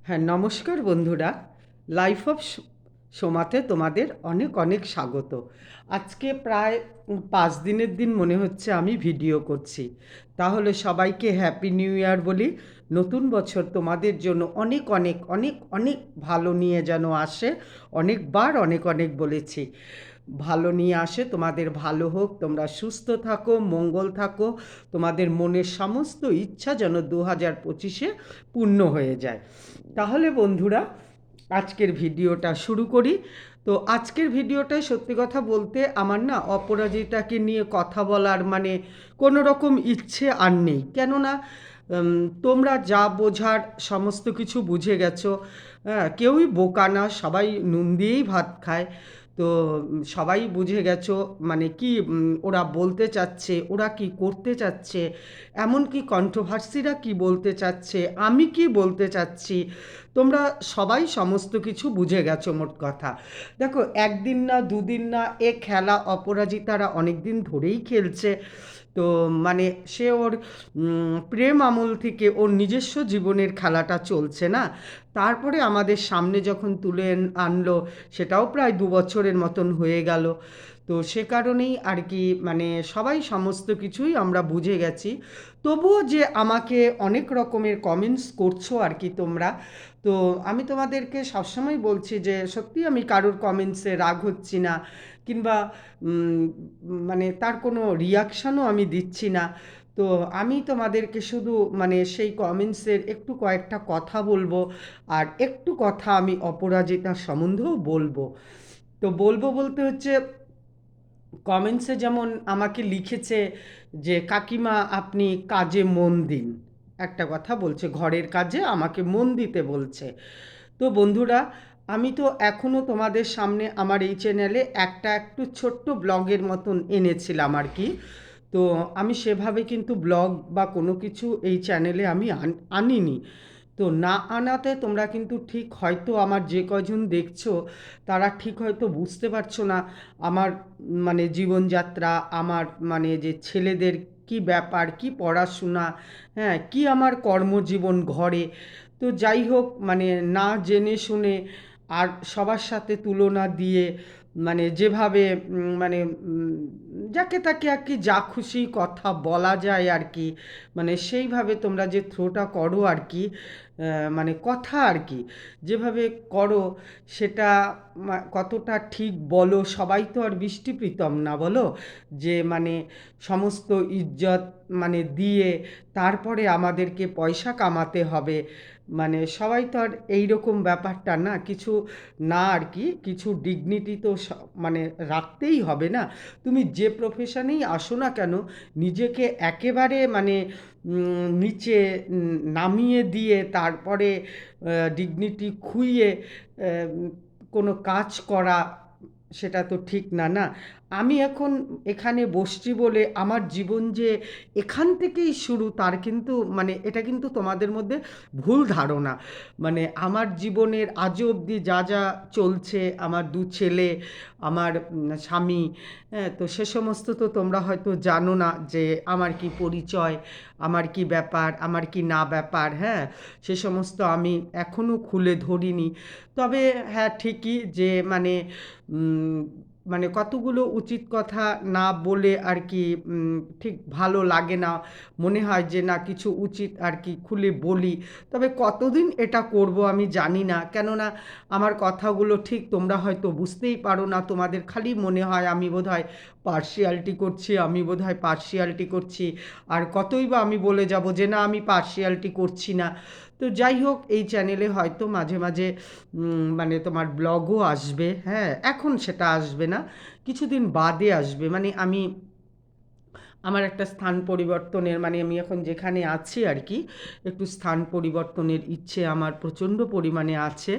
হ্যাঁ, নমস্কার বন্ধুরা। লাইফ অফ সোমাতে তোমাদের অনেক অনেক স্বাগত। আজকে প্রায় 5 দিনের দিন মনে হচ্ছে আমি ভিডিও করছি। তাহলে সবাইকে হ্যাপি নিউ ইয়ার বলি। নতুন বছর তোমাদের জন্য অনেক অনেক অনেক অনেক ভালো নিয়ে যেন আসে। অনেকবার অনেক অনেক বলেছি, ভালো নিয়ে আসে, তোমাদের ভালো হোক, তোমরা সুস্থ থাকো, মঙ্গল থাকো, তোমাদের মনের সমস্ত ইচ্ছা যেন 2025-এ পূর্ণ হয়ে যায়। তাহলে বন্ধুরা, আজকের ভিডিওটা শুরু করি। তো আজকের ভিডিওটায় সত্যি কথা বলতে আমার না অপরাজিতাকে নিয়ে কথা বলার মানে কোনো রকম ইচ্ছে আর নেই। কেননা তোমরা যা বোঝার সমস্ত কিছু বুঝে গেছো। হ্যাঁ, কেউই বোকা না, সবাই নুন দিয়েই ভাত খায়। তো সবাই বুঝে গেছো মানে কি ওরা বলতে চাচ্ছে, ওরা কি করতে চাচ্ছে, এমনকি কন্ট্রোভার্সিরা কি বলতে চাচ্ছে, আমি কি বলতে চাচ্ছি, তোমরা সবাই সমস্ত কিছু বুঝে গেছো। মোট কথা দেখো, একদিন না দুদিন না, এ খেলা অপরাজিতারা অনেক দিন ধরেই খেলছে। তো মানে সে ওর প্রেম আমল থেকে ওর নিজস্ব জীবনের খেলাটা চলছে না। তারপরে আমাদের সামনে যখন তুলে আনলো, সেটাও প্রায় 2 বছরের মতন হয়ে গেল। তো সে কারণেই আর কি মানে সবাই সমস্ত কিছুই আমরা বুঝে গেছি। তবুও যে আমাকে অনেক রকমের কমেন্টস করছো আর কি তোমরা, তো আমি তোমাদেরকে সবসময় বলছি যে সত্যি আমি কারোর কমেন্টসে রাগ হচ্ছি না, কিংবা উম, মানে তার কোনো রিয়াকশানও আমি দিচ্ছি না। তো আমি তোমাদেরকে শুধু মানে সেই কমেন্টসের একটু কয়েকটা কথা বলবো, আর একটু কথা আমি অপরাজিতার সম্বন্ধেও বলবো। তো বলবো বলতে হচ্ছে, কমেন্টসে যেমন আমাকে লিখেছে যে কাকিমা আপনি কাজে মন দিন, একটা কথা বলছে, ঘরের কাজে আমাকে মন দিতে বলছে। তো বন্ধুরা, আমি তো এখনও তোমাদের সামনে আমার এই চ্যানেলে একটা একটু ছোট্ট ব্লগের মতন এনেছিলাম আর কি। তো আমি সেভাবে কিন্তু ব্লগ বা কোনো কিছু এই চ্যানেলে আমি আনিনি। তো না আনাতে তোমরা কিন্তু ঠিক হয়তো আমার যে কজন দেখছো তারা ঠিক হয়তো বুঝতে পারছো না আমার মানে জীবনযাত্রা, আমার মানে যে ছেলেদের কি ব্যাপার, কি পড়াশোনা, হ্যাঁ, কি আমার কর্মজীবন ঘরে। তো যাই হোক, মানে না জেনে শুনে আর সবার সাথে তুলনা দিয়ে মানে যেভাবে মানে যাকে তাকে আর কি যা খুশি কথা বলা যায় আর কি, মানে সেইভাবে তোমরা যে থ্রোটা করো আর কি, মানে কথা আর কি যেভাবে করো, সেটা কতটা ঠিক বলো? সবাই তো আর বৃষ্টি প্রীতম না, বলো, যে মানে সমস্ত ইজ্জত মানে দিয়ে তারপরে আমাদেরকে পয়সা কামাতে হবে। মানে সবাই তো আর এইরকম ব্যাপারটা না, কিছু না আর কি, কিছু ডিগনিটি তো মানে রাখতেই হবে না। তুমি যে প্রফেশনেই আসো না কেন, নিজেকে একেবারে মানে নিচে নামিয়ে দিয়ে তারপরে ডিগনিটি খুইয়ে কোনো কাজ করা, সেটা তো ঠিক না, না? আমি এখন এখানে বসছি বলে আমার জীবন যে এখান থেকেই শুরু, তার কিন্তু মানে এটা কিন্তু তোমাদের মধ্যে ভুল ধারণা। মানে আমার জীবনের আজও অবধি যা যা চলছে, আমার 2 ছেলে, আমার স্বামী, হ্যাঁ, তো সে সমস্ত তো তোমরা হয়তো জানো না যে আমার কি পরিচয়, আমার কি ব্যাপার, আমার কি না ব্যাপার, হ্যাঁ, সে সমস্ত আমি এখনও খুলে ধরিনি। তবে হ্যাঁ, ঠিকই যে মানে উম, মানে কতগুলো উচিত কথা না বলে আর কি ঠিক ভালো লাগে না, মনে হয় যে না কিছু উচিত আর কি খুলে বলি। তবে কতদিন এটা করব আমি জানি না, কেননা আমার কথাগুলো ঠিক তোমরা হয়তো বুঝতেই পারো না, তোমাদের খালি মনে হয় আমি বোধহয় পার্শিয়ালিটি করছি, আমি বোধহয় পার্শিয়ালিটি করছি। আর কতই বা আমি বলে যাব যে না আমি পার্শিয়ালিটি করছি না। তো যাই হোক, এই চ্যানেলে হয়তো মাঝে মাঝে মানে তোমার ব্লগও আসবে, হ্যাঁ, এখন সেটা আসবে না, কিছুদিন বাদে আসবে। মানে আমি আমার একটা স্থান পরিবর্তনের মানে আমি এখন যেখানে আছি আর কি, একটু স্থান পরিবর্তনের ইচ্ছে আমার প্রচণ্ড পরিমাণে আছে।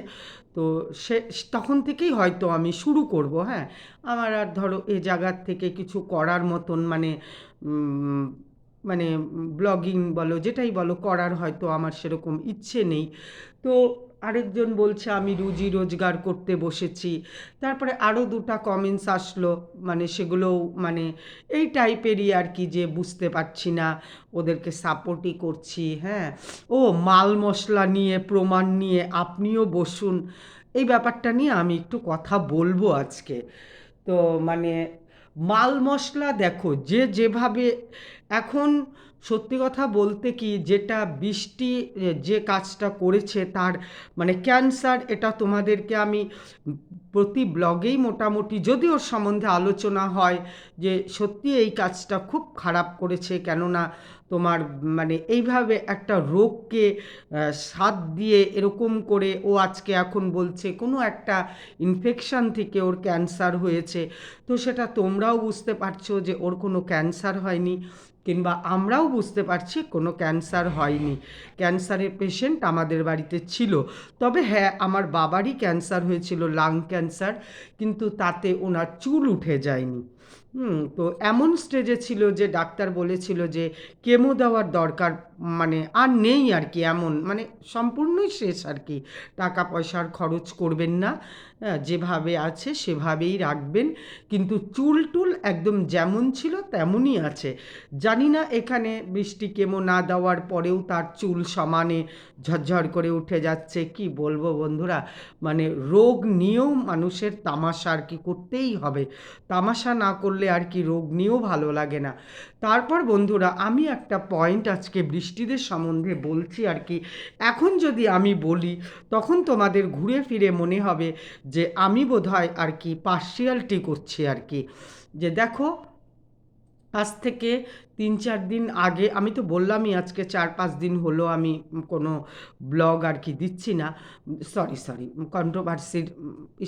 তো সে তখন থেকেই হয়তো আমি শুরু করব, হ্যাঁ। আমার আর ধরো এ জায়গার থেকে কিছু করার মতন মানে মানে ব্লগিং বলো যেটাই বলো করার হয়তো আমার সেরকম ইচ্ছে নেই। তো আরেকজন বলছে আমি রুজি রোজগার করতে বসেছি। তারপরে আরও দুটো কমেন্টস আসলো, মানে সেগুলোও মানে এই টাইপেরই আর কি, যে বুঝতে পারছি না, ওদেরকে সাপোর্টই করছি। হ্যাঁ, ও মাল মশলা নিয়ে প্রমাণ নিয়ে আপনিও বসুন, এই ব্যাপারটা নিয়ে আমি একটু কথা বলবো আজকে। তো মানে মাল মশলা দেখো, যে যেভাবে এখন, সত্যি কথা বলতে কি, যেটা বৃষ্টি যে কাজটা করেছে তার মানে ক্যান্সার, এটা তোমাদেরকে আমি প্রতি ব্লগেই মোটামুটি যদি ওর সম্বন্ধে আলোচনা হয় যে সত্যি এই কাজটা খুব খারাপ করেছে। কেননা তোমার মানে এইভাবে একটা রোগকে সাথ দিয়ে এরকম করে ও আজকে এখন বলছে কোনো একটা ইনফেকশান থেকে ওর ক্যান্সার হয়েছে। তো সেটা তোমরাও বুঝতে পারছো যে ওর কোনো ক্যান্সার হয়নি, কিংবা আমরাও বুঝতে পারছি কোনো ক্যান্সার হয়নি। ক্যান্সারের পেশেন্ট আমাদের বাড়িতে ছিল, তবে হ্যাঁ আমার বাবারই ক্যান্সার হয়েছিল, লাং ক্যান্সার, কিন্তু তাতে ওনার চুল উঠে যায়নি। তো এমন স্টেজে ছিল যে ডাক্তার বলেছিল যে কেমো দেওয়ার দরকার মানে আর নেই আর কি, এমন মানে সম্পূর্ণই শেষ আর কি, টাকা পয়সার খরচ করবেন না, যেভাবে আছে সেভাবেই রাখবেন, কিন্তু চুল টুল একদম যেমন ছিল তেমনই আছে। জানি না এখানে বৃষ্টি কেমো না দেওয়ার পরেও তার চুল সমানে ঝরঝর করে উঠে যাচ্ছে। কি বলবো বন্ধুরা, মানে রোগ নিয়েও মানুষের তামাশা আর কি করতেই হবে, তামাশা না করলে আর কি রোগ নিয়েও ভালো লাগে না। তারপর বন্ধুরা আমি একটা পয়েন্ট আজকে বৃষ্টিদের সম্বন্ধে বলছি আর কি, এখন যদি আমি বলি তখন তোমাদের ঘুরে ফিরে মনে হবে যে আমি বোধহয় আর কি পার্শিয়ালিটি করছি আর কি। যে দেখো, আজ থেকে 3-4 দিন আগে, আমি তো বললামই আজকে 4-5 দিন হলো আমি কোনো ব্লগ আর কি দিচ্ছি না, সরি কন্ট্রোভার্সির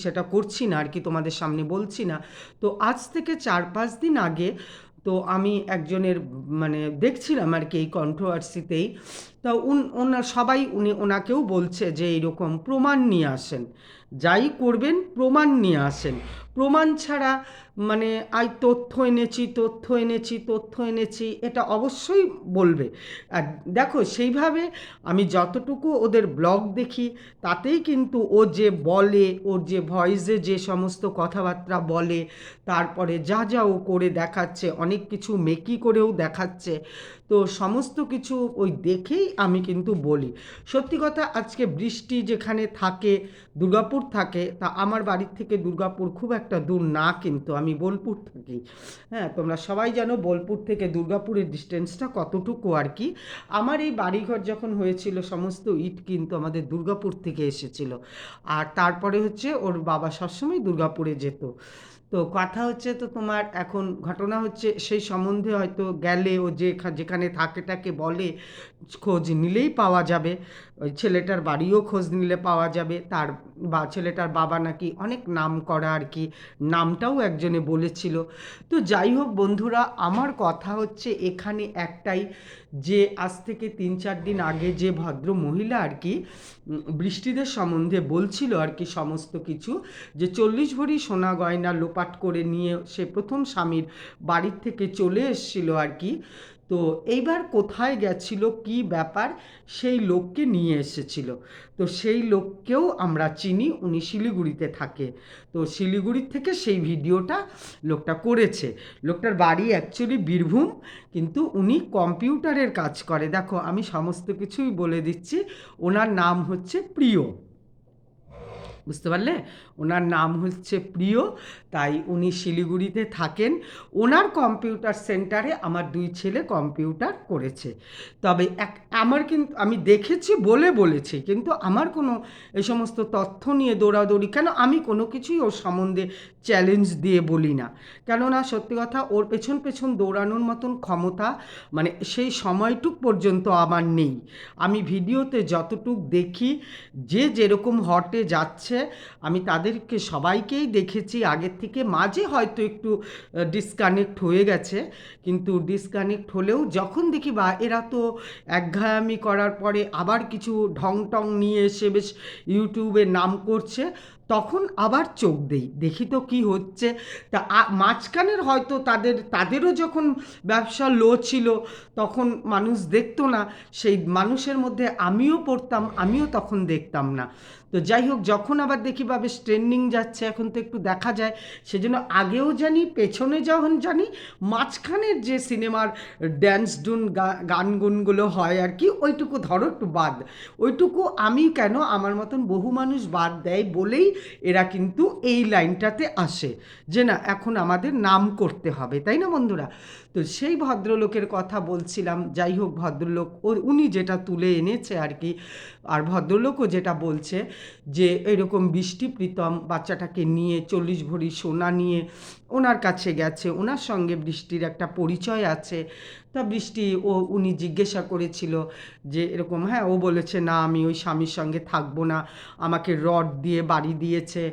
সেটা করছি না আর কি, তোমাদের সামনে বলছি না। তো আজ থেকে 4-5 দিন আগে তো আমি একজনের মানে দেখছিলাম আর কি এই কন্ট্রোভার্সিতেই, তা ওনার সবাই ওনাকেও বলছে যে এইরকম প্রমাণ নিয়ে আসেন, যাই করবেন প্রমাণ নিয়ে আসেন, প্রমাণ ছাড়া মানে তথ্য এনেছি এটা অবশ্যই বলবে। আর দেখো সেইভাবে আমি যতটুকু ওদের ব্লগ দেখি তাতেই কিন্তু ও যে বলে, ওর যে ভয়েসে যে সমস্ত কথাবার্তা বলে, তারপরে যা যা ও করে দেখাচ্ছে, অনেক কিছু মেকি করেও দেখাচ্ছে, তো সমস্ত কিছু ওই দেখেই আমি কিন্তু বলি। সত্যি কথা, আজকে বৃষ্টি যেখানে থাকে, দুর্গাপুর থাকে, তা আমার বাড়ির থেকে দুর্গাপুর খুব একটা দূর না, কিন্তু আমি বোলপুর থাকি। হ্যাঁ, তোমরা সবাই জানো বোলপুর থেকে দুর্গাপুরের ডিস্টেন্সটা কতটুকু আর কি। আমার এই বাড়িঘর যখন হয়েছিল সমস্ত ইট কিন্তু আমাদের দুর্গাপুর থেকে এসেছিল, আর তারপরে হচ্ছে ওর বাবা সবসময় দুর্গাপুরে যেত। তো কথা হচ্ছে, তো তোমার এখন ঘটনা হচ্ছে সেই সম্বন্ধে হয়তো গেলে ও যে যেখানে থাকে তাকে বলে, খোঁজ নিলেই পাওয়া যাবে, ওই ছেলেটার বাড়িও খোঁজ নিলে পাওয়া যাবে। তার বা ছেলেটার বাবা নাকি অনেক নাম করা আর কি, নামটাও একজনে বলেছিল। তো যাই হোক বন্ধুরা, আমার কথা হচ্ছে এখানে একটাই, যে আজ থেকে 3-4 দিন আগে যে ভদ্র মহিলা আর কি বৃষ্টিদের সম্বন্ধে বলছিল আর কি সমস্ত কিছু, যে 40 ভরি সোনা গয়না লোপাট করে নিয়ে সে প্রথম স্বামীর বাড়ির থেকে চলে এসেছিল আর কি। তো এইবার কোথায় গেছিল, কি ব্যাপার, সেই লোককে নিয়ে এসেছিল। তো সেই লোককেও আমরা চিনি, উনি শিলিগুড়িতে থাকে। তো শিলিগুড়ির থেকে সেই ভিডিওটা লোকটা করেছে। লোকটার বাড়ি অ্যাকচুয়ালি বীরভূম, কিন্তু উনি কম্পিউটারের কাজ করে। দেখো আমি সমস্ত কিছুই বলে দিচ্ছি। ওনার নাম হচ্ছে প্রিয়, বুঝতে পারলে, ওনার নাম হচ্ছে প্রিয়। তাই উনি শিলিগুড়িতে থাকেন, ওনার কম্পিউটার সেন্টারে আমার 2 ছেলে কম্পিউটার করেছে। তবে আমার কিন্তু আমি দেখেছি বলে বলেছি, কিন্তু আমার কোনো এই সমস্ত তথ্য নিয়ে দৌড়াদৌড়ি, কেন আমি কোনো কিছুই ওর সম্বন্ধে চ্যালেঞ্জ দিয়ে বলি না, কেননা সত্যি কথা ওর পেছন পেছন দৌড়ানোর মতন ক্ষমতা মানে সেই সময়টুক পর্যন্ত আমার নেই। আমি ভিডিওতে যতটুক দেখি, যে যেরকম হটে যাচ্ছে, আমি তাদেরকে সবাইকেই দেখেছি আগের থেকে, মাঝে হয়তো একটু ডিসকানেক্ট হয়ে গেছে, কিন্তু ডিসকানেক্ট হলেও যখন দেখি বা এরা তো একঘেয়েমি করার পরে আবার কিছু ঢং টং নিয়ে এসে বেশ ইউটিউবে নাম করছে, তখন আবার চোখ দেই, দেখি তো কি হচ্ছে। তা মাঝখানের হয়তো তাদেরও যখন ব্যবসা লো ছিল, তখন মানুষ দেখতো না, সেই মানুষের মধ্যে আমিও পড়তাম, আমিও তখন দেখতাম না। তো যাই হোক, যখন আবার দেখি বা বেশ ট্রেন্ডিং যাচ্ছে, এখন তো একটু দেখা যায়, সেজন্য আগেও জানি, পেছনে যখন জানি, মাঝখানের যে সিনেমার ড্যান্স ডুন গান গুনগুলো হয় আর কি, ওইটুকু ধরো একটু বাদ। ওইটুকু আমি কেন, আমার মতন বহু মানুষ বাদ দেয় বলেই এরা কিন্তু এই লাইনটাতে আসে, যে না এখন আমাদের নাম করতে হবে, তাই না বন্ধুরা? তো সেই ভদ্রলোকের কথা বলছিলাম। যাই হোক, ভদ্রলোক উনি যেটা তুলে এনেছে আর কি, আর ভদ্রলোকও যেটা বলছে যে এরকম বৃষ্টি প্রীতম বাচ্চাটাকে নিয়ে 40 ভরি সোনা নিয়ে ওনার কাছে গেছে, ওনার সঙ্গে বৃষ্টির একটা পরিচয় আছে। তা বৃষ্টি উনি জিজ্ঞাসা করেছিল যে এরকম, হ্যাঁ, ও বলেছে না আমি ওই স্বামীর সঙ্গে থাকবো না, আমাকে রড দিয়ে বাড়ি দিয়েছে।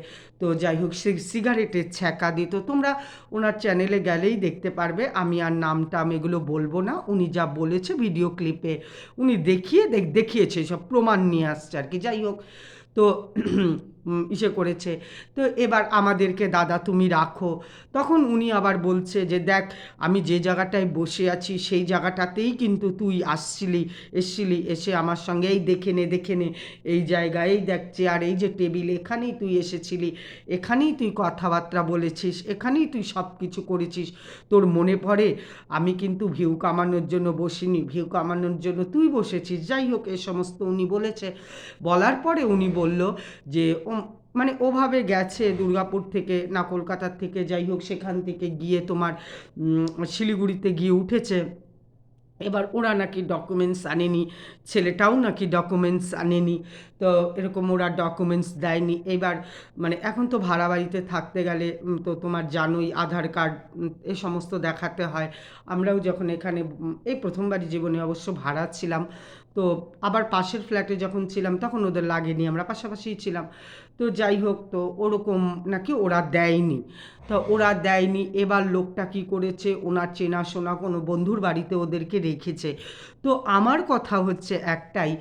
তো যাই হোক, সে সিগারেটের ছ্যাঁকা দিত, তোমরা ওনার চ্যানেলে গেলেই দেখতে পারবে, আমি আর নাম টাম এগুলো বলবো না, উনি যা বলেছে ভিডিও ক্লিপে উনি দেখিয়েছে, সব প্রমাণ নিয়ে আসছে আর কি। যাই হোক, তো ইসে করেছে। তো এবার আমাদেরকে দাদা তুমি রাখো। তখন উনি আবার বলছে যে দেখ, আমি যে জায়গাটায় বসে আছি সেই জায়গাটাতেই কিন্তু তুই এসছিলি, এসে আমার সঙ্গে এই দেখে নে এই জায়গায়, এই দেখ চেয়ার, এই যে টেবিল, এখানেই তুই এসেছিলি, এখানেই তুই কথাবার্তা বলেছিস, এখানেই তুই সব কিছু করেছিস, তোর মনে পড়ে? আমি কিন্তু ভিউ কামানোর জন্য বসিনি, ভিউ কামানোর জন্য তুই বসেছিস। যাই হোক, এ সমস্ত উনি বলেছে। বলার পরে উনি বলল যে মানে ওভাবে গেছে দুর্গাপুর থেকে না কলকাতার থেকে, যাই হোক সেখান থেকে গিয়ে তোমার শিলিগুড়িতে গিয়ে উঠেছে। এবার ওরা নাকি ডকুমেন্টস আনেনি, ছেলেটাও নাকি ডকুমেন্টস আনেনি। তো এরকম ওরা ডকুমেন্টস দেয়নি। এবার মানে এখন তো ভাড়া বাড়িতে থাকতে গেলে তো তোমার জানোই আধার কার্ড এ সমস্ত দেখাতে হয়। আমরাও যখন এখানে এই প্রথমবারই জীবনে অবশ্য ভাড়া ছিলাম, তো আবার পাশের ফ্ল্যাটে যখন ছিলাম তখন ওদের লাগেনি, আমরা পাশাপাশিই ছিলাম। তো যাই হোক, তো ওরকম নাকি ওরা দেয়নি। তো ওরা দেয়নি। এবার লোকটা কী করেছে, ওনার চেনাশোনা কোনো বন্ধুর বাড়িতে ওদেরকে রেখেছে। তো আমার কথা হচ্ছে একটাই,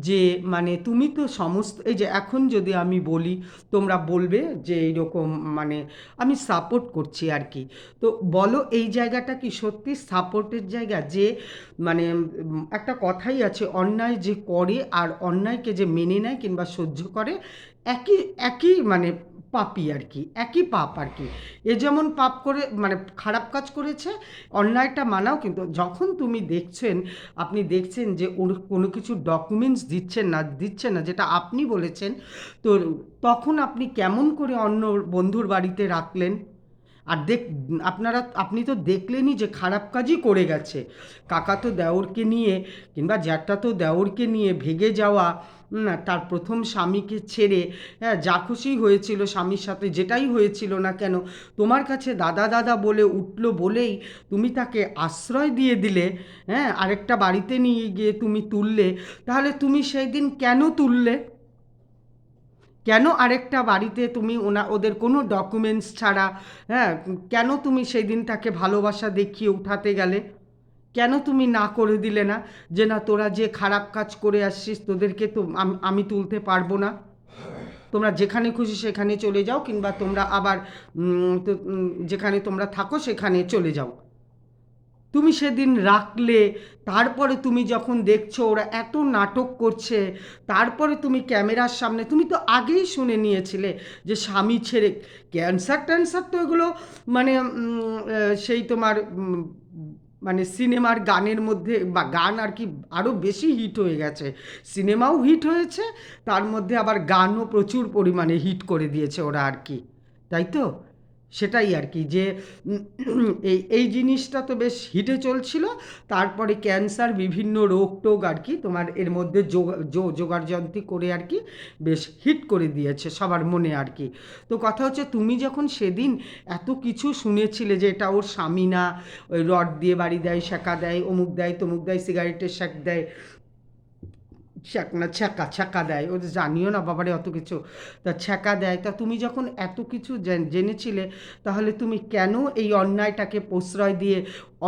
যে মানে তুমি তো সমস্ত এই যে এখন যদি আমি বলি, তোমরা বলবে যে এইরকম মানে আমি সাপোর্ট করছি আর কি। তো বলো, এই জায়গাটা কি সত্যি সাপোর্টের জায়গা? যে মানে একটা কথাই আছে, অন্যায় যে করে আর অন্যায়কে যে মেনে নেয় কিংবা সহ্য করে, একই একই মানে পাপই আর কি, একই পাপ আর কি। এ যেমন পাপ করে মানে খারাপ কাজ করেছে, অন্যায়টা মানাও, কিন্তু যখন তুমি আপনি দেখছেন যে ওর কোনো কিছু ডকুমেন্টস দিচ্ছে না যেটা আপনি বলেছেন, তো তখন আপনি কেমন করে অন্য বন্ধুর বাড়িতে রাখলেন? আর আপনি তো দেখলেনই যে খারাপ কাজই করে গেছে। কাকাতো দেওরকে নিয়ে কিংবা জ্যাঠাতো দেওরকে নিয়ে ভেগে যাওয়া, না তার প্রথম স্বামীকে ছেড়ে, হ্যাঁ, যা খুশি হয়েছিল স্বামীর সাথে, যেটাই হয়েছিল না কেন, তোমার কাছে দাদা দাদা বলে উঠল বলেই তুমি তাকে আশ্রয় দিয়ে দিলে, হ্যাঁ, আরেকটা বাড়িতে নিয়ে গিয়ে তুমি তুললে। তাহলে তুমি সেই দিন কেন তুললে? কেন আরেকটা বাড়িতে তুমি ওদের কোনো ডকুমেন্টস ছাড়া, হ্যাঁ, কেন তুমি সেই দিন তাকে ভালোবাসা দেখিয়ে উঠাতে গেলে? কেন তুমি না করে দিলে না, যে না তোরা যে খারাপ কাজ করে আসছিস তোদেরকে তো আমি তুলতে পারবো না, তোমরা যেখানে খুশি সেখানে চলে যাও, কিংবা তোমরা আবার যেখানে তোমরা থাকো সেখানে চলে যাও। তুমি সেদিন রাখলে, তারপরে তুমি যখন দেখছো ওরা এত নাটক করছে, তারপরে তুমি ক্যামেরার সামনে, তুমি তো আগেই শুনে নিয়েছিলে যে স্বামী ছেড়ে, ক্যান্সার ট্যান্সার তো এগুলো মানে সেই তোমার মানে সিনেমার গানের মধ্যে বা গান আর কি আরও বেশি হিট হয়ে গেছে। সিনেমাও হিট হয়েছে, তার মধ্যে আবার গানও প্রচুর পরিমাণে হিট করে দিয়েছে ওরা আর কি, তাই তো? সেটাই আর কি, যে এই এই জিনিসটা তো বেশ হিটে চলছিল। তারপরে ক্যান্সার বিভিন্ন রোগ টোগ আর কি তোমার এর মধ্যে জোগাড়যন্ত্রী করে আর কি বেশ হিট করে দিয়েছে সবার মনে আর কি। তো কথা হচ্ছে, তুমি যখন সেদিন এত কিছু শুনেছিলে যে এটা ওর স্বামী না, ওই রড দিয়ে বাড়ি দেয়, সেকা দেয়, অমুক দেয়, তমুক দেয়, সিগারেটের শ্যাক দেয়, ছ্যাঁক না ছ্যাঁকা ছ্যাঁকা দেয়, ও জানিও না বাবারে অত কিছু, তা ছ্যাঁকা দেয়। তা তুমি যখন এত কিছু জেনেছিলে, তাহলে তুমি কেন এই অন্যায়টাকে প্রশ্রয় দিয়ে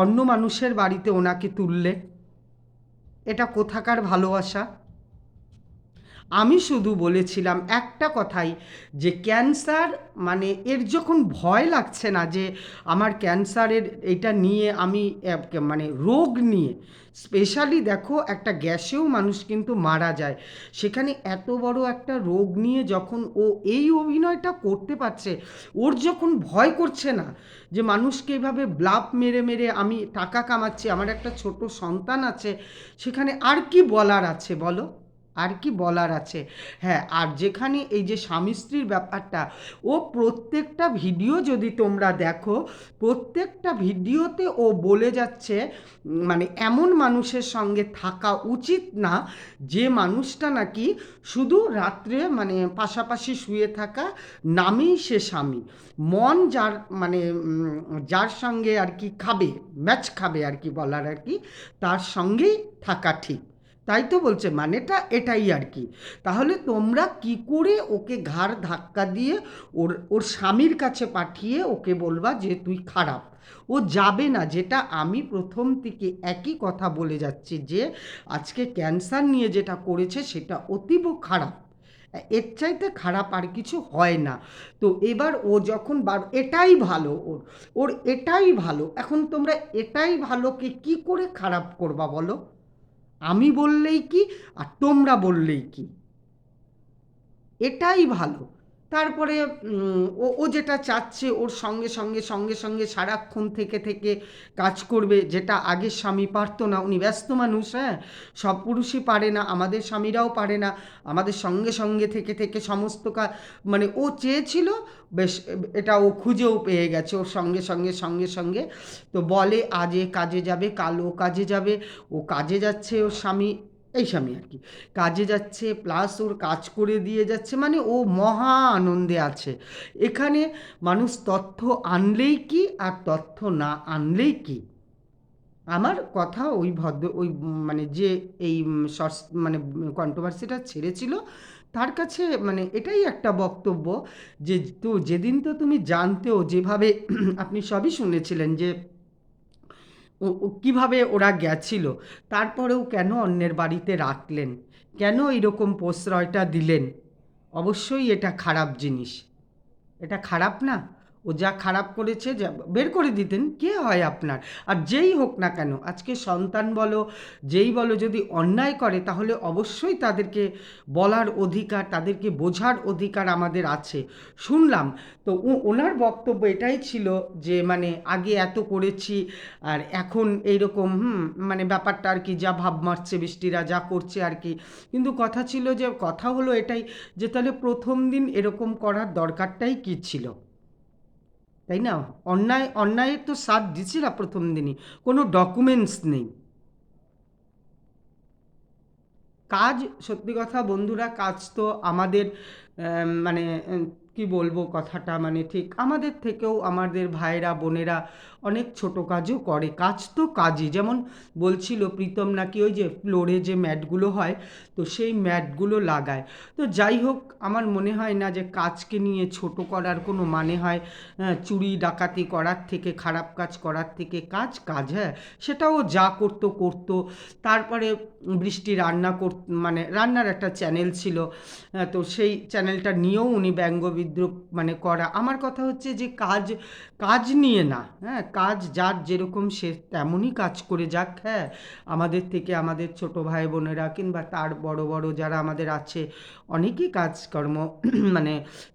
অন্য মানুষের বাড়িতে ওনাকে তুললে? এটা কোথাকার ভালোবাসা? আমি শুধু বলেছিলাম একটা কথাই, যে ক্যান্সার মানে এর যখন ভয় লাগছে না যে আমার ক্যান্সারের এটা নিয়ে আমি মানে রোগ নিয়ে, স্পেশালি দেখো একটা গ্যাসেও মানুষ কিন্তু মারা যায়, সেখানে এত বড় একটা রোগ নিয়ে যখন ও এই অভিনয়টা করতে পারছে, ওর যখন ভয় করছে না যে মানুষকে এভাবে ব্লাফ মেরে মেরে আমি টাকা কামাচ্ছি, আমার একটা ছোট সন্তান আছে, সেখানে আর কি বলার আছে বলো, আর কি বলার আছে। হ্যাঁ, আর যেখানে এই যে স্বামী স্ত্রীর ব্যাপারটা, ও প্রত্যেকটা ভিডিও যদি তোমরা দেখো, প্রত্যেকটা ভিডিওতে ও বলে যাচ্ছে মানে এমন মানুষের সঙ্গে থাকা উচিত না যে মানুষটা নাকি শুধু রাত্রে মানে পাশাপাশি শুয়ে থাকা নামেই সে স্বামী, মন যার মানে যার সঙ্গে আর কি খাবে, ম্যাচ খাবে আর কি বলার আর কি, তার সঙ্গেই থাকা ঠিক। তাই তো বলছে, মানেটা এটাই আর কি। তাহলে তোমরা কি করে ওকে ঘাড় ধাক্কা দিয়ে ওর ওর স্বামীর কাছে পাঠিয়ে ওকে বলবা যে তুই খারাপ? ও যাবে না, যেটা আমি প্রথম থেকে একই কথা বলে যাচ্ছি যে আজকে ক্যান্সার নিয়ে যেটা করেছে সেটা অতীব খারাপ, এর চাইতে খারাপ আর কিছু হয় না। তো এবার ও যখন এটাই ভালো, ওর ওর এটাই ভালো, এখন তোমরা এটাই ভালোকে কি করে খারাপ করবা বলো? আমি বললেই কি আর তোমরা বললেই কি, এটাই ভালো। তারপরে ও ও যেটা চাচ্ছে ওর সঙ্গে সঙ্গে সঙ্গে সঙ্গে সারাক্ষণ থেকে থেকে কাজ করবে, যেটা আগের স্বামী পারতো না, উনি ব্যস্ত মানুষ, হ্যাঁ, সব পুরুষই পারে না, আমাদের স্বামীরাও পারে না আমাদের সঙ্গে সঙ্গে থেকে থেকে সমস্ত কাজ, মানে ও চেয়েছিল বেশ, এটা ও খুঁজেও পেয়ে গেছে, ওর সঙ্গে সঙ্গে সঙ্গে সঙ্গে তো বলে আজ এ কাজে যাবে, কাল ও কাজে যাবে, ও কাজে যাচ্ছে, ওর স্বামী এই স্বামী আর কি কাজে যাচ্ছে, প্লাস ওর কাজ করে দিয়ে যাচ্ছে, মানে ও মহা আনন্দে আছে। এখানে মানুষ তথ্য আনলেই কি আর তথ্য না আনলেই কি। আমার কথা ওই ভদ্র ওই মানে যে এই মানে কন্ট্রোভার্সিটা ছেড়েছিল তার কাছে মানে এটাই একটা বক্তব্য, যে তো যেদিন তো তুমি জানতেও যেভাবে আপনি সবই শুনেছিলেন যে কীভাবে ওরা গেছিল, তারপরেও কেন অন্যের বাড়িতে রাখলেন, কেন এইরকম প্রশ্রয়টা দিলেন? অবশ্যই এটা খারাপ জিনিস, এটা খারাপ না? ও যা খারাপ করেছে, যা বের করে দিতেন, কে হয় আপনার? আর যেই হোক না কেন, আজকে সন্তান বলো যেই বলো, যদি অন্যায় করে তাহলে অবশ্যই তাদেরকে বলার অধিকার, তাদেরকে বোঝার অধিকার আমাদের আছে। শুনলাম তো ওনার বক্তব্য এটাই ছিল যে মানে আগে এত করেছি আর এখন এইরকম মানে ব্যাপারটা আর কি, যা ভাব মারছে বৃষ্টিরা যা করছে আর কি। কিন্তু কথা ছিল যে কথা হলো এটাই, যে তাহলে প্রথম দিন এরকম করার দরকারটাই কী ছিল, তাই না? অন্যায়ের তো সাথ দিছিল প্রথম দিনই, কোনো ডকুমেন্টস নেই। কাজ, সত্যি কথা বন্ধুরা, কাজ তো আমাদের মানে কি বলবো কথাটা, মানে ঠিক আমাদের থেকেও আমাদের ভাইরা বোনেরা অনেক ছোট কাজও করে, কাজ তো কাজই। যেমন বলছিল প্রীতম নাকি ওই যে ফ্লোরে যে ম্যাটগুলো হয়, তো সেই ম্যাটগুলো লাগায়। তো যাই হোক, আমার মনে হয় না যে কাজকে নিয়ে ছোট করার কোনো মানে হয়। চুরি ডাকাতি করার থেকে, খারাপ কাজ করার থেকে কাজ কাজ, হ্যাঁ, সেটাও যা করতো করতো। তারপরে বৃষ্টি রান্না মানে রান্নার একটা চ্যানেল ছিল, তো সেই চ্যানেলটা নিয়েও উনি ব্যঙ্গ বিদ্রুপ মানে করা। আমার কথা হচ্ছে যে কাজ কাজ নিয়ে না, হ্যাঁ, কাজ যার যেরকম সে তেমনই কাজ করে যাক, হ্যাঁ, আমাদের থেকে আমাদের ছোট ভাই বোনেরা কিংবা তার বড় বড় যারা আমাদের আছে, অনেকই কাজকর্ম মানে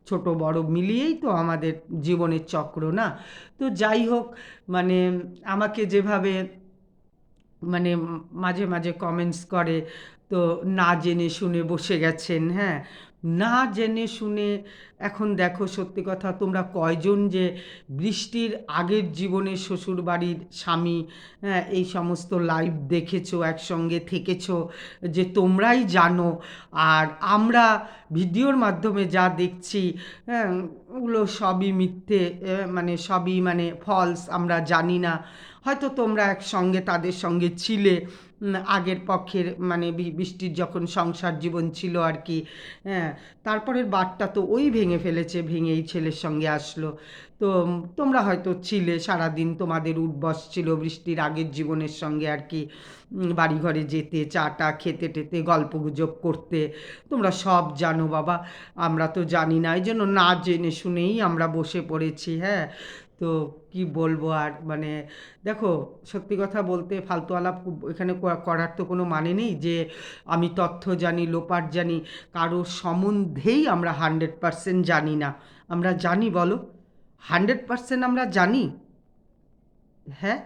ছোট বড় মিলিয়েই তো আমাদের জীবনের চক্র না? তো যাই হোক, মানে আমাকে যেভাবে মানে মাঝে মাঝে কমেন্টস করে, তো না জেনে শুনে বসে গেছেন, হ্যাঁ, না জেনে শুনে। এখন দেখো সত্যি কথা, তোমরা কয়জন যে বৃষ্টির আগের জীবনে শ্বশুরবাড়ির স্বামী, হ্যাঁ, এই সমস্ত লাইভ দেখেছো, একসঙ্গে থেকেছো, যে তোমরাই জানো। আর আমরা ভিডিওর মাধ্যমে যা দেখছি, হ্যাঁ, ওগুলো সবই মিথ্যে, মানে সবই মানে ফলস, আমরা জানি না। হয়তো তোমরা একসঙ্গে তাদের সঙ্গে ছিলে, আগের পক্ষের মানে বৃষ্টির যখন সংসার জীবন ছিল আর কি। হ্যাঁ, তারপরের বারটা তো ওই ভেঙে ফেলেছে, ভেঙেই ছেলের সঙ্গে আসলো। তো তোমরা হয়তো ছিলে সারাদিন, তোমাদের উঠবস ছিল বৃষ্টির আগের জীবনের সঙ্গে আর কি। বাড়ি ঘরে যেতে, চা টা খেতে টেতে গল্প গুজব করতে। তোমরা সব জানো বাবা, আমরা তো জানি না, এই জন্য না জেনে শুনেই আমরা বসে পড়েছি। হ্যাঁ, তো কি বলবো আর, মানে দেখো, সত্যি কথা বলতে ফালতু আলাপ এখানে করার তো কোনো মানে নেই যে আমি তথ্য জানি, লোপাট জানি। কারোর সম্বন্ধেই আমরা 100% জানি না। আমরা জানি বলো? 100% আমরা জানি? হ্যাঁ,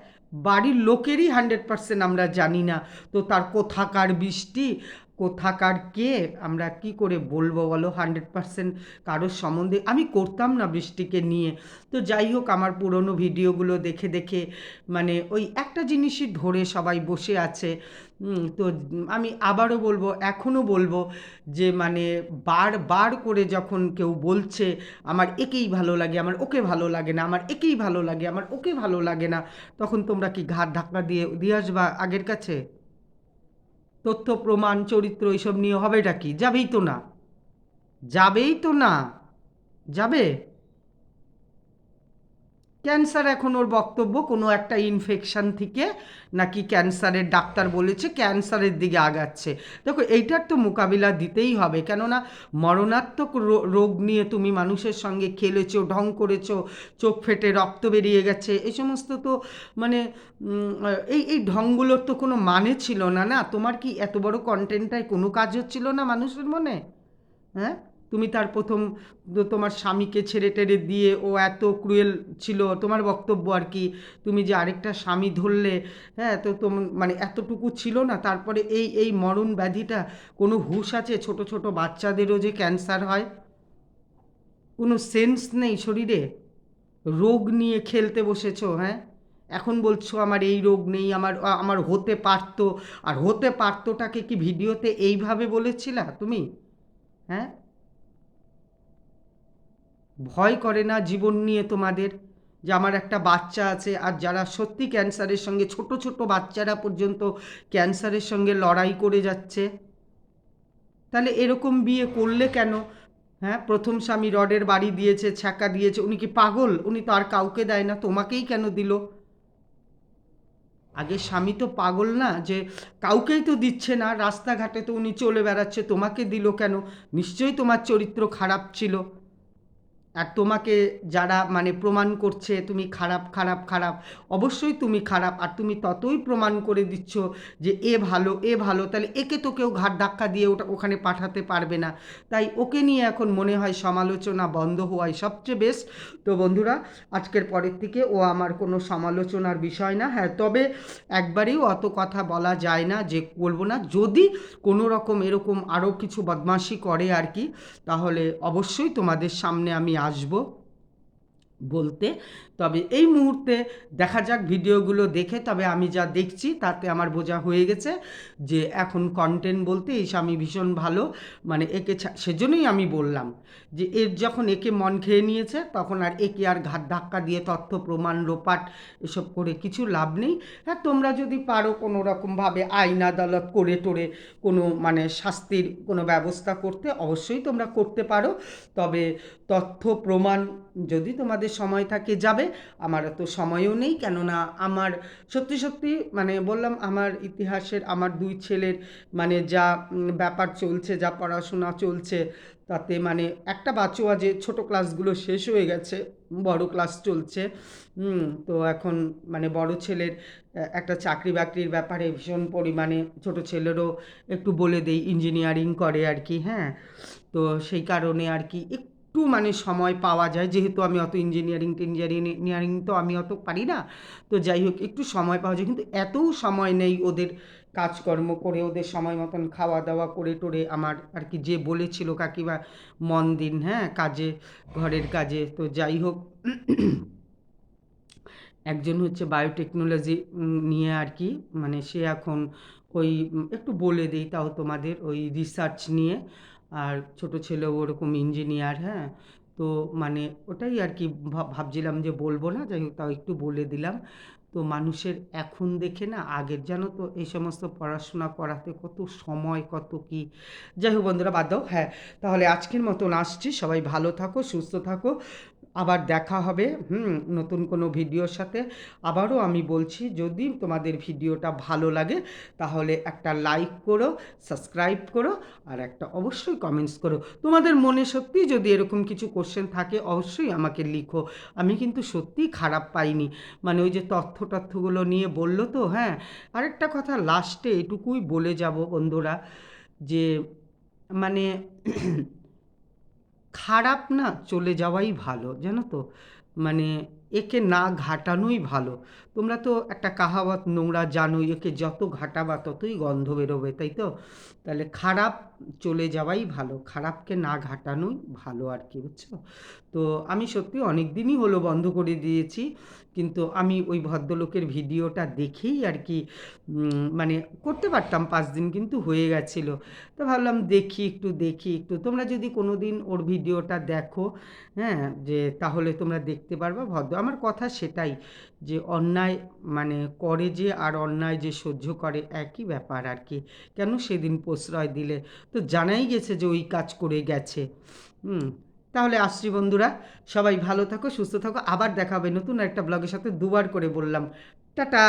বাড়ির লোকেরই 100% আমরা জানি না। তো তার কোথাকার বৃষ্টি, কোথাকার কে, আমরা কি করে বলবো বলো 100% কারোর সম্বন্ধে? আমি করতাম না বৃষ্টিকে নিয়ে। তো যাই হোক, আমার পুরনো ভিডিওগুলো দেখে দেখে মানে ওই একটা জিনিসই ধরে সবাই বসে আছে। তো আমি আবারও বলবো, এখনও বলবো যে মানে বারবার করে যখন কেউ বলছে আমার একেই ভালো লাগে, আমার ওকে ভালো লাগে না, আমার একেই ভালো লাগে, আমার ওকে ভালো লাগে না, তখন তোমরা কি ঘাট ধাক্কা দিয়ে দিয়ে আসবা আগের কাছে? তথ্য প্রমাণ চরিত্র এসব নিয়ে হবেটা কি? যাবেই তো না, যাবেই তো না, যাবে? ক্যান্সার, এখন ওর বক্তব্য কোনো একটা ইনফেকশান থেকে নাকি ক্যান্সারের ডাক্তার বলেছে ক্যান্সারের দিকে আগাচ্ছে। দেখো, এইটার তো মোকাবিলা দিতেই হবে, কেননা মরণাত্মক রোগ নিয়ে তুমি মানুষের সঙ্গে খেলেছো, ঢং করেছো, চোখ ফেটে রক্ত বেরিয়ে গেছে, এই সমস্ত তো মানে এই এই ঢংগুলোর তো কোনো মানে ছিল না। না, তোমার কি এত বড় কন্টেন্টটায় কোনো কাজ হচ্ছিল না মানুষের মনে? হ্যাঁ, তুমি তার প্রথম তোমার স্বামীকে ছেড়ে টেড়ে দিয়ে ও এত ক্রুয়েল ছিল, তোমার বক্তব্য আর কি। তুমি যে আরেকটা স্বামী ধরলে, হ্যাঁ, তো মানে এতটুকু ছিল না? তারপরে এই এই মরণ ব্যাধিটা, কোনো হুঁশ আছে? ছোট ছোট বাচ্চাদেরও যে ক্যান্সার হয়, কোনো সেন্স নেই শরীরে? রোগ নিয়ে খেলতে বসেছো। হ্যাঁ, এখন বলছো আমার এই রোগ নেই, আমার আমার হতে পারতো। আর হতে পারতোটাকে কি ভিডিওতে এইভাবে বলেছিলা তুমি? হ্যাঁ, ভয় করে না জীবন নিয়ে তোমাদের? যে আমার একটা বাচ্চা আছে, আর যারা সত্যি ক্যান্সারের সঙ্গে, ছোট ছোট বাচ্চারা পর্যন্ত ক্যান্সারের সঙ্গে লড়াই করে যাচ্ছে, তাহলে এরকম বিয়ে করলে কেন? হ্যাঁ, প্রথম স্বামী রডের বাড়ি দিয়েছে, ছ্যাঁকা দিয়েছে, উনি কি পাগল? উনি তো আর কাউকে দেয় না, তোমাকেই কেন দিল? আগে স্বামী তো পাগল না যে কাউকেই তো দিচ্ছে না, রাস্তাঘাটে তো উনি চলে বেড়াচ্ছে, তোমাকে দিল কেন? নিশ্চয়ই তোমার চরিত্র খারাপ ছিল। আর তোমাকে যারা মানে প্রমাণ করছে তুমি খারাপ খারাপ খারাপ, অবশ্যই তুমি খারাপ, আর তুমি ততই প্রমাণ করে দিচ্ছ যে এ ভালো, এ ভালো, তাহলে একে তো কেউ ঘাট ধাক্কা দিয়ে ওখানে পাঠাতে পারবে না। তাই ওকে নিয়ে এখন মনে হয় সমালোচনা বন্ধ হওয়াই সবচেয়ে বেস্ট। তো বন্ধুরা, আজকের পরের থেকে ও আমার কোনো সমালোচনার বিষয় না। হ্যাঁ, তবে একবারেও অত কথা বলা যায় না যে বলবো না। যদি কোনো রকম এরকম আরও কিছু বদমাশি করে আর কি, তাহলে অবশ্যই তোমাদের সামনে আমি আসব বলতে। তবে এই মুহূর্তে দেখা যাক ভিডিওগুলো দেখে, তবে আমি যা দেখছি তাতে আমার বোঝা হয়ে গেছে যে এখন কন্টেন্ট বলতে এই স্বামী ভীষণ ভালো। মানে একে সেজন্যই আমি বললাম যে এর যখন একে মন খেয়ে নিয়েছে, তখন আর একে আর ঘাট ধাক্কা দিয়ে তথ্য প্রমাণ লোপাট এসব করে কিছু লাভ নেই। হ্যাঁ, তোমরা যদি পারো কোনো রকমভাবে আইন আদালত করে টোরে কোনো মানে শাস্তির কোনো ব্যবস্থা করতে, অবশ্যই তোমরা করতে পারো। তবে তথ্য প্রমাণ যদি তোমাদের সময় থাকে যাবে, আমার তো সময়ও নেই, কেননা আমার সত্যি সত্যি মানে বললাম, আমার ইতিহাসের আমার দুই ছেলের মানে যা ব্যাপার চলছে, যা পড়াশোনা চলছে, তাতে মানে একটা বাচ্চা যে ছোট ক্লাসগুলো শেষ হয়ে গেছে, বড় ক্লাস চলছে। তো এখন মানে বড় ছেলের একটা চাকরি বাকরির ব্যাপারে ভীষণ পরিমাণে, ছোট ছেলেরও একটু বলে দেই ইঞ্জিনিয়ারিং করে আর কি। হ্যাঁ, তো সেই কারণে আর কি একটু মানে সময় পাওয়া যায়, যেহেতু আমি অত ইঞ্জিনিয়ারিং তো আমি অত পারি না। তো যাই হোক, একটু সময় পাওয়া যায়, কিন্তু এতও সময় নেই ওদের কাজকর্ম করে, ওদের সময় মতন খাওয়া দাওয়া করে টোরে আমার আর কি, যে বলেছিল কাকিমা মন দিন হ্যাঁ কাজে, ঘরের কাজে। তো যাই হোক, একজন হচ্ছে বায়োটেকনোলজি নিয়ে আর কি, মানে সে এখন ওই একটু বলে দিই তাও তোমাদের, ওই রিসার্চ নিয়ে। আর ছোট ছেলেও ওরকম ইঞ্জিনিয়ার। হ্যাঁ, তো মানে ওটাই আর কি ভাবছিলাম যে বলবো না, যাই হোক তাও একটু বলে দিলাম। তো মানুষের এখন দেখে না আগের, জানো তো এই সমস্ত পড়াশোনা করাতে কত সময়, কত কি। যাই হোক বন্ধুরা, বাদ দাও। হ্যাঁ, তাহলে আজকের মতন আসছি। সবাই ভালো থাকো, সুস্থ থাকো। আবার দেখা হবে নতুন কোনো ভিডিওর সাথে। আবারও আমি বলছি, যদি তোমাদের ভিডিওটা ভালো লাগে তাহলে একটা লাইক করো, সাবস্ক্রাইব করো, আর একটা অবশ্যই কমেন্টস করো। তোমাদের মনে সত্যিই যদি এরকম কিছু কোশ্চেন থাকে অবশ্যই আমাকে লিখো। আমি কিন্তু সত্যিই খারাপ পাইনি, মানে ওই যে তথ্যগুলো নিয়ে বললো তো। হ্যাঁ, আরেকটা কথা লাস্টে এটুকুই বলে যাব বন্ধুরা, যে মানে খারাপ না চলে যাওয়াই ভালো, জানো তো। মানে একে না ঘাটানোই ভালো। তোমরা তো একটা কাহাওয়াত নোংরা জানোই, একে যত ঘাটাবা ততই গন্ধ বেরোবে, তাই তো? তাহলে খারাপ চলে যাওয়াই ভালো, খারাপকে না ঘাটানোই ভালো আর কি, বুঝছো? তো আমি সত্যি অনেক দিনই হলো বন্ধ করে দিয়েছি, কিন্তু আমি ওই ভদ্রলোকের ভিডিওটা দেখেই আর কি মানে করতে পারতাম 5 দিন, কিন্তু হয়ে গেছিলো। তো ভাবলাম দেখি একটু তোমরা যদি কোনো দিন ওর ভিডিওটা দেখো, হ্যাঁ, যে তাহলে তোমরা দেখতে পারবা ভদ্র। আমার কথা সেটাই, যে অন্যায় মানে করে যে আর অন্যায় যে সহ্য করে একই ব্যাপার আর কি। কেন সেদিন প্রশ্রয় দিলে? তো জানাই গেছে যে ওই কাজ করে গেছে। হুম তাহলে আসছি বন্ধুরা, সবাই ভালো থাকো, সুস্থ থাকো। আবার দেখা হবে নতুন একটা ব্লগের সাথে। দুবার করে বললাম। টাটা।